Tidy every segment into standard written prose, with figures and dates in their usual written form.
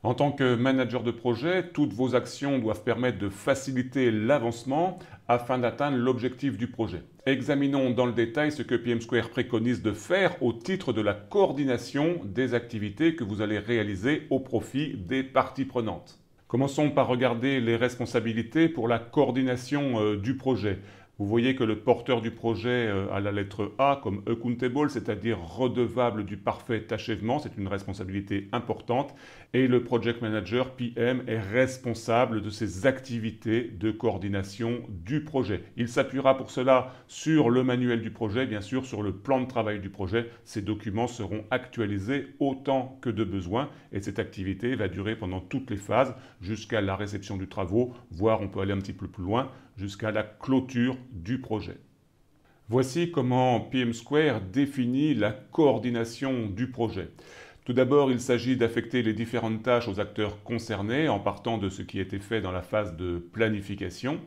En tant que manager de projet, toutes vos actions doivent permettre de faciliter l'avancement afin d'atteindre l'objectif du projet. Examinons dans le détail ce que PM Square préconise de faire au titre de la coordination des activités que vous allez réaliser au profit des parties prenantes. Commençons par regarder les responsabilités pour la coordination du projet. Vous voyez que le porteur du projet a la lettre A comme accountable, c'est-à-dire redevable du parfait achèvement, c'est une responsabilité importante, et le project manager PM est responsable de ses activités de coordination du projet. Il s'appuiera pour cela sur le manuel du projet, bien sûr sur le plan de travail du projet. Ces documents seront actualisés autant que de besoin et cette activité va durer pendant toutes les phases jusqu'à la réception du travaux, voire on peut aller un petit peu plus loin, jusqu'à la clôture du projet. Voici comment PM Square définit la coordination du projet. Tout d'abord, il s'agit d'affecter les différentes tâches aux acteurs concernés en partant de ce qui a été fait dans la phase de planification.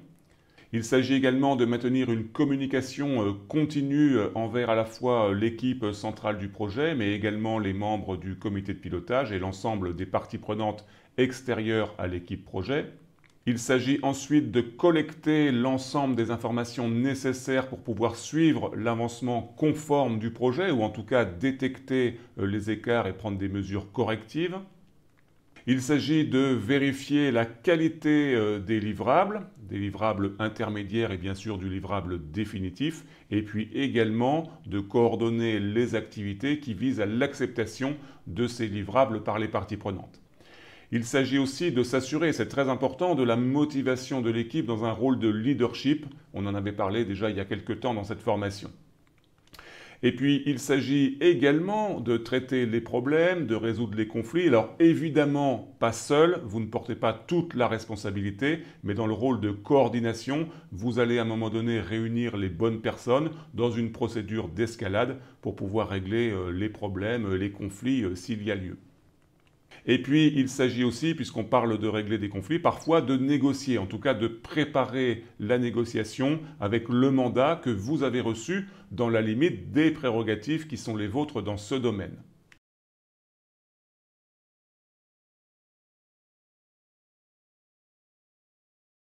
Il s'agit également de maintenir une communication continue envers à la fois l'équipe centrale du projet, mais également les membres du comité de pilotage et l'ensemble des parties prenantes extérieures à l'équipe projet. Il s'agit ensuite de collecter l'ensemble des informations nécessaires pour pouvoir suivre l'avancement conforme du projet, ou en tout cas détecter les écarts et prendre des mesures correctives. Il s'agit de vérifier la qualité des livrables intermédiaires et bien sûr du livrable définitif, et puis également de coordonner les activités qui visent à l'acceptation de ces livrables par les parties prenantes. Il s'agit aussi de s'assurer, c'est très important, de la motivation de l'équipe dans un rôle de leadership. On en avait parlé déjà il y a quelques temps dans cette formation. Et puis, il s'agit également de traiter les problèmes, de résoudre les conflits. Alors, évidemment, pas seul, vous ne portez pas toute la responsabilité, mais dans le rôle de coordination, vous allez à un moment donné réunir les bonnes personnes dans une procédure d'escalade pour pouvoir régler les problèmes, les conflits s'il y a lieu. Et puis, il s'agit aussi, puisqu'on parle de régler des conflits, parfois de négocier, en tout cas de préparer la négociation avec le mandat que vous avez reçu dans la limite des prérogatives qui sont les vôtres dans ce domaine.